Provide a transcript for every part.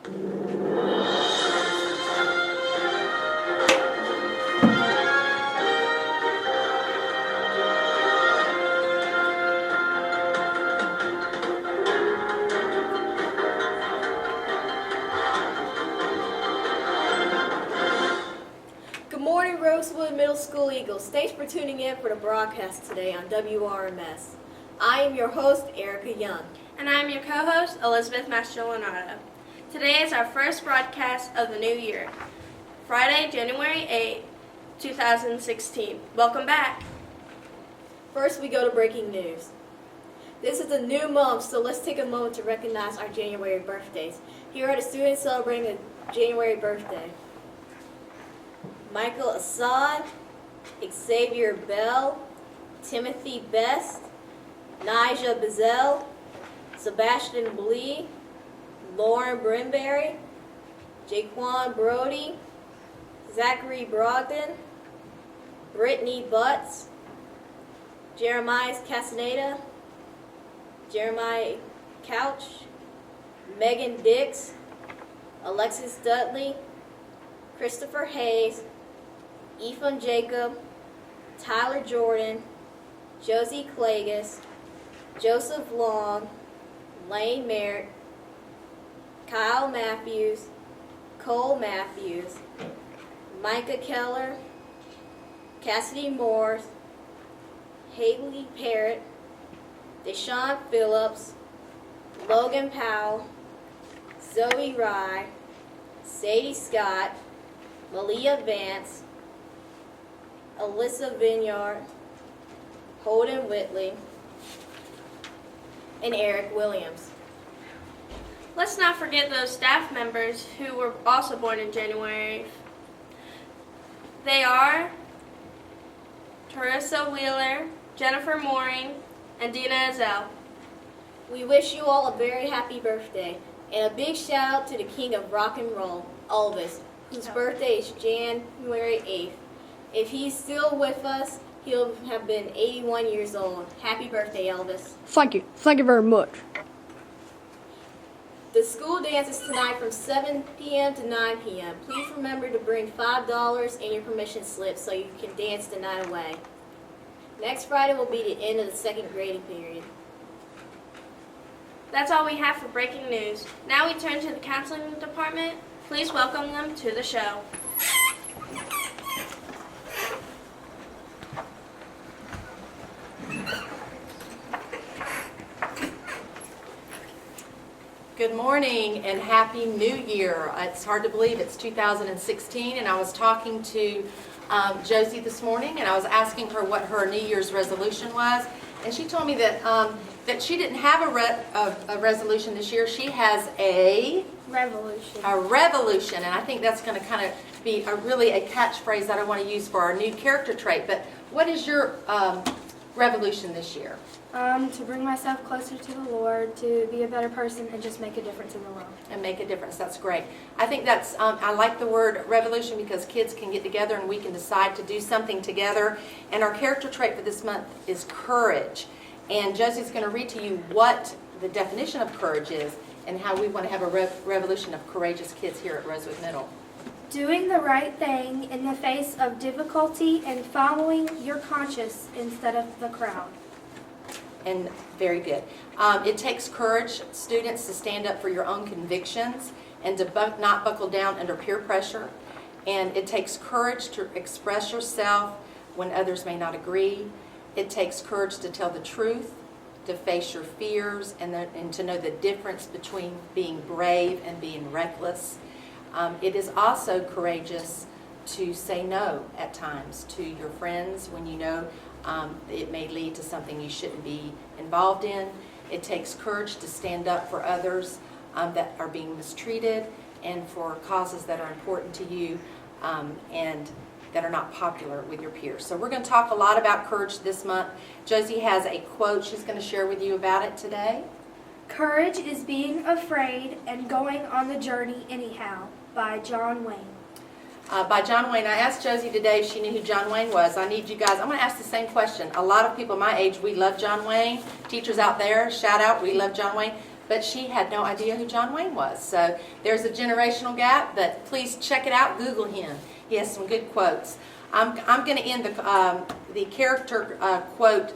Good morning, Rosewood Middle School Eagles. Thanks for tuning in for the broadcast today on WRMS. I am your host, Erica Young. And I'm your co-host, Elizabeth Mastroleonardo. Today is our first broadcast of the new year, Friday, January 8, 2016. Welcome back. First, we go to breaking news. This is a new month, so let's take a moment to recognize our January birthdays. Here are the students celebrating a January birthday. Michael Assad, Xavier Bell, Timothy Best, Nija Bazell, Sebastian Blee, Lauren Brinberry, Jaquan Brody, Zachary Brogdon, Brittany Butts, Jeremiah Castaneda, Jeremiah Couch, Megan Dix, Alexis Dudley, Christopher Hayes, Ethan Jacob, Tyler Jordan, Josie Clagus, Joseph Long, Lane Merritt, Kyle Matthews, Cole Matthews, Micah Keller, Cassidy Morris, Haley Parrott, Deshaun Phillips, Logan Powell, Zoe Rye, Sadie Scott, Malia Vance, Alyssa Vineyard, Holden Whitley, and Eric Williams. Let's not forget those staff members who were also born in January. They are Teresa Wheeler, Jennifer Mooring, and Dina Azell. We wish you all a very happy birthday, and a big shout out to the king of rock and roll, Elvis, whose birthday is January 8th. If he's still with us, he'll have been 81 years old. Happy birthday, Elvis. Thank you. Thank you very much. The school dance is tonight from 7 p.m. to 9 p.m. Please remember to bring $5 and your permission slip so you can dance the night away. Next Friday will be the end of the second grading period. That's all we have for breaking news. Now we turn to the counseling department. Please welcome them to the show. Good morning and Happy New Year. It's hard to believe it's 2016, and I was talking to Josie this morning, and I was asking her what her New Year's resolution was, and she told me that that she didn't have a resolution this year. She has a revolution, and I think that's going to kind of be really a catchphrase that I want to use for our new character trait. But what is your revolution this year? To bring myself closer to the Lord, to be a better person, and just make a difference in the world. And make a difference. That's great. I think that's, I like the word revolution because kids can get together and we can decide to do something together. And our character trait for this month is courage. And Josie's going to read to you what the definition of courage is and how we want to have a revolution of courageous kids here at Rosewood Middle. Doing the right thing in the face of difficulty and following your conscience instead of the crowd. And very good. It takes courage, students, to stand up for your own convictions and to not buckle down under peer pressure. And it takes courage to express yourself when others may not agree. It takes courage to tell the truth, to face your fears, and to know the difference between being brave and being reckless. It is also courageous to say no at times to your friends when you know it may lead to something you shouldn't be involved in. It takes courage to stand up for others that are being mistreated and for causes that are important to you and that are not popular with your peers. So we're going to talk a lot about courage this month. Josie has a quote she's going to share with you about it today. Courage is being afraid and going on the journey anyhow, by John Wayne. By John Wayne. I asked Josie today if she knew who John Wayne was. I need you guys, I'm going to ask the same question. A lot of people my age, we love John Wayne. Teachers out there, shout out, we love John Wayne. but she had no idea who John Wayne was. So there's a generational gap, but please check it out. Google him. He has some good quotes. I'm going to end the character quote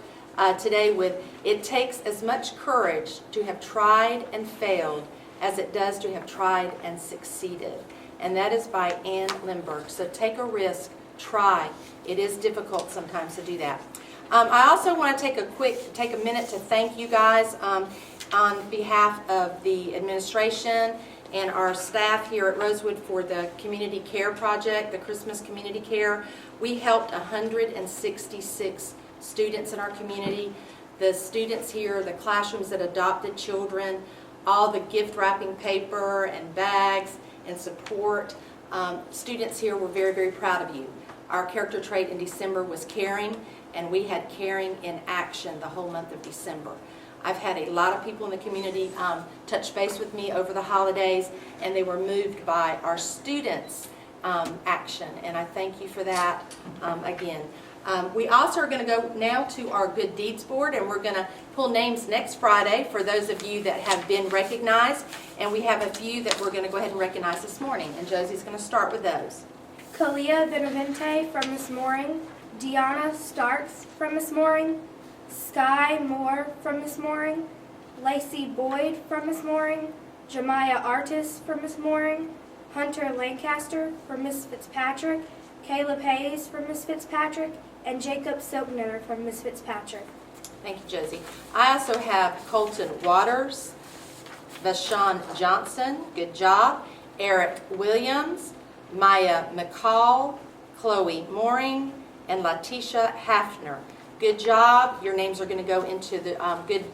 today with, "It takes as much courage to have tried and failed as it does to have tried and succeeded." And that is by Ann Lindbergh. So take a risk, try. It is difficult sometimes to do that. I also want to take a minute to thank you guys on behalf of the administration and our staff here at Rosewood for the Community Care Project, the Christmas Community Care. We helped 166 students in our community. The students here, the classrooms that adopted children, all the gift wrapping paper and bags and support. Students here were very, very proud of you. Our character trait in December was caring, and we had caring in action the whole month of December. I've had a lot of people in the community touch base with me over the holidays, and they were moved by our students' action, and I thank you for that again. We also are going to go now to our Good Deeds Board, and we're going to pull names next Friday for those of you that have been recognized, and we have a few that we're going to go ahead and recognize this morning, and Josie's going to start with those. Kalia Benavente from Miss Mooring, Deanna Starks from Miss Mooring, Sky Moore from Miss Mooring, Lacey Boyd from Miss Mooring, Jemiah Artis from Miss Mooring, Hunter Lancaster from Miss Fitzpatrick, Caleb Hayes from Miss Fitzpatrick, and Jacob Soapner from Miss Fitzpatrick. Thank you, Josie. I also have Colton Waters, Vashawn Johnson, good job, Eric Williams, Maya McCall, Chloe Mooring, and Letitia Hafner. Good job. Your names are going to go into the Good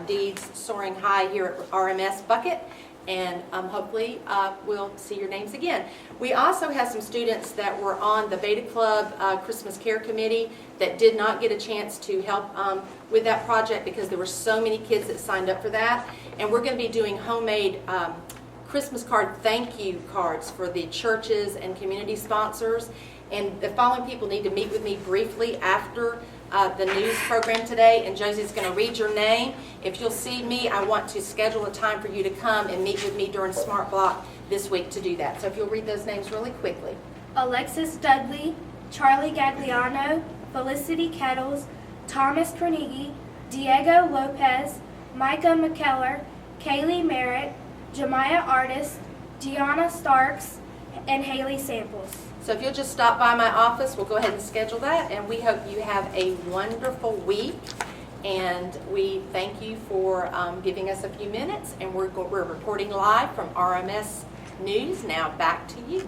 Deeds Soaring High here at RMS bucket, and hopefully we'll see your names again. We also have some students that were on the Beta Club Christmas Care Committee that did not get a chance to help with that project because there were so many kids that signed up for that, and we're going to be doing homemade Christmas card thank you cards for the churches and community sponsors. And the following people need to meet with me briefly after the news program today, and Josie's going to read your name. If you'll see me, I want to schedule a time for you to come and meet with me during Smart Block this week to do that. So if you'll read those names really quickly. Alexis Dudley, Charlie Gagliano, Felicity Kettles, Thomas Carnegie, Diego Lopez, Micah McKellar, Kaylee Merritt, Jemiah Artis, Deanna Starks, and Haley Samples. So if you'll just stop by my office, we'll go ahead and schedule that, and we hope you have a wonderful week. And we thank you for giving us a few minutes, and we're reporting live from RMS News. Now back to you.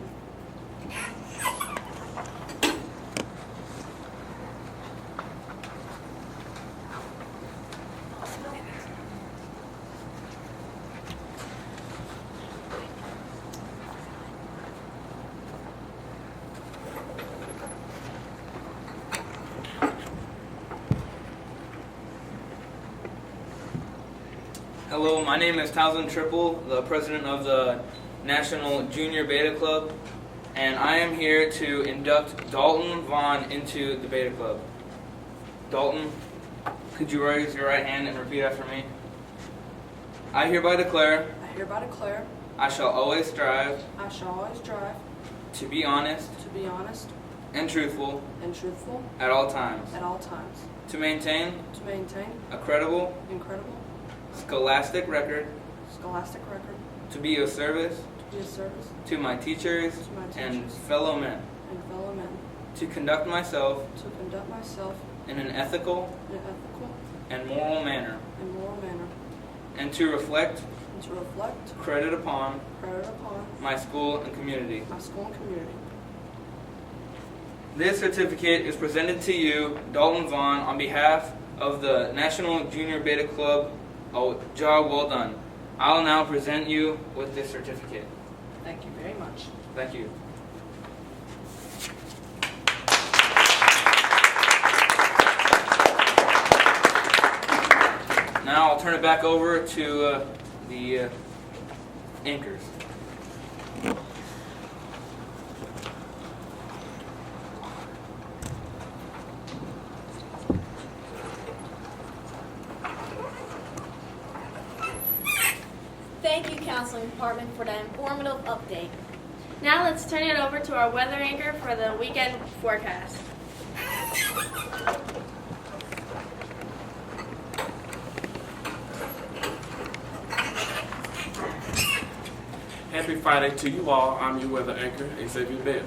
Hello, my name is Townsend Triple, the president of the National Junior Beta Club, and I am here to induct Dalton Vaughn into the Beta Club. Dalton, could you raise your right hand and repeat after me? I hereby declare I hereby declare I shall always strive I shall always strive to be honest to be honest and truthful and truthful at all times, at all times, to maintain to maintain a credible incredible scholastic record, scholastic record, to be of service to be of service to my teachers to my and teachers fellow men, and fellow men, to conduct myself to conduct myself in an ethical in an ethical and moral manner, and moral manner, and to reflect and to reflect credit upon credit upon my school and community. my school and community. This certificate is presented to you, Dalton Vaughn, on behalf of the National Junior Beta Club. Oh, job well done. I'll now present you with this certificate. Thank you very much. Thank you. Now I'll turn it back over to the anchors. Thank you, Counseling Department, for that informative update. Now let's turn it over to our weather anchor for the weekend forecast. Happy Friday to you all. I'm your weather anchor, Xavier Bell.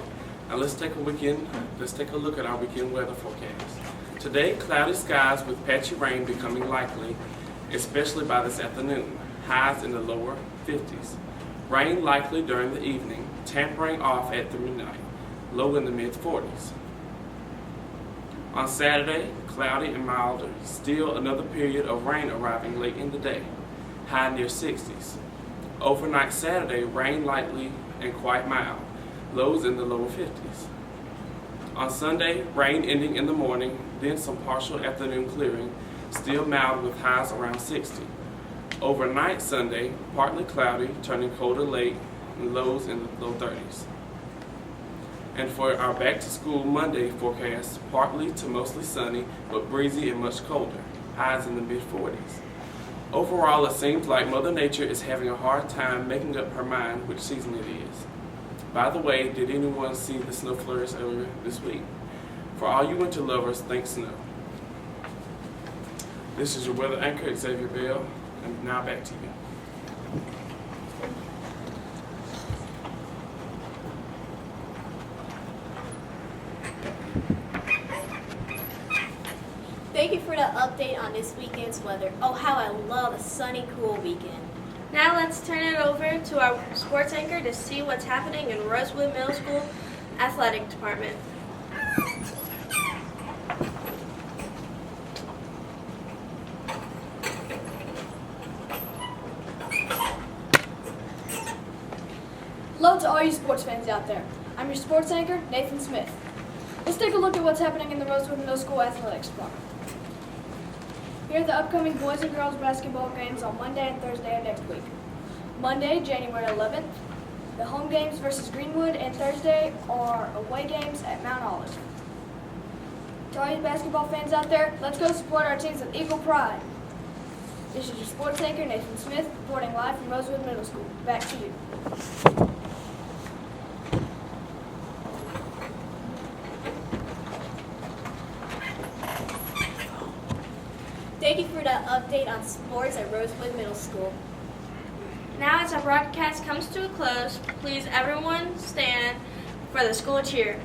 Now let's take a look at our weekend weather forecast. Today, cloudy skies with patchy rain becoming likely, especially by this afternoon. Highs in the lower 50s. Rain likely during the evening, tapering off at the midnight. Low in the mid 40s. On Saturday, cloudy and milder. Still another period of rain arriving late in the day. High near 60s. Overnight Saturday, rain lightly and quite mild. Lows in the lower 50s. On Sunday, rain ending in the morning, then some partial afternoon clearing, still mild with highs around 60. Overnight Sunday, partly cloudy, turning colder late, and lows in the low 30s. And for our back to school Monday forecast, partly to mostly sunny, but breezy and much colder, highs in the mid 40s. Overall, it seems like Mother Nature is having a hard time making up her mind which season it is. By the way, did anyone see the snow flurries earlier this week? For all you winter lovers, think snow. This is your weather anchor, Xavier Bell, and now back to you. Thank you for the update on this weekend's weather. Oh, how I love a sunny, cool weekend. Now let's turn it over to our sports anchor to see what's happening in Rosewood Middle School Athletic Department. Hello to all you sports fans out there. I'm your sports anchor, Nathan Smith. Let's take a look at what's happening in the Rosewood Middle School Athletics Department. Here are the upcoming boys and girls basketball games on Monday and Thursday of next week. Monday, January 11th, the home games versus Greenwood, and Thursday are away games at Mount Olive. To all you basketball fans out there, let's go support our teams with equal pride. This is your sports anchor, Nathan Smith, reporting live from Rosewood Middle School. Back to you. Thank you for the update on sports at Rosewood Middle School. Now as our broadcast comes to a close, please everyone stand for the school cheer.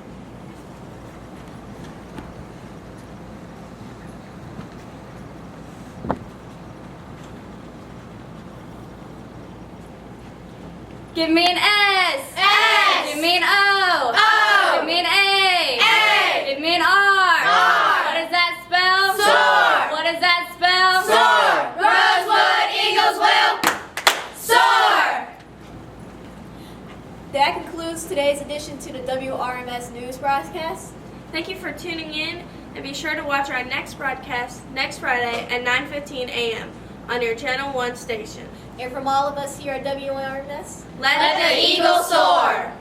Give me an S. S. Give me an O. O. Give me an A. A. Give me an R. R. What does that spell? Soar. What does that spell? Soar. Rosewood Eagles will soar. That concludes today's edition to the WRMS News broadcast. Thank you for tuning in, and be sure to watch our next broadcast next Friday at 9:15 a.m. on your Channel 1 station. And from all of us here at WRMS, Let the Eagles soar!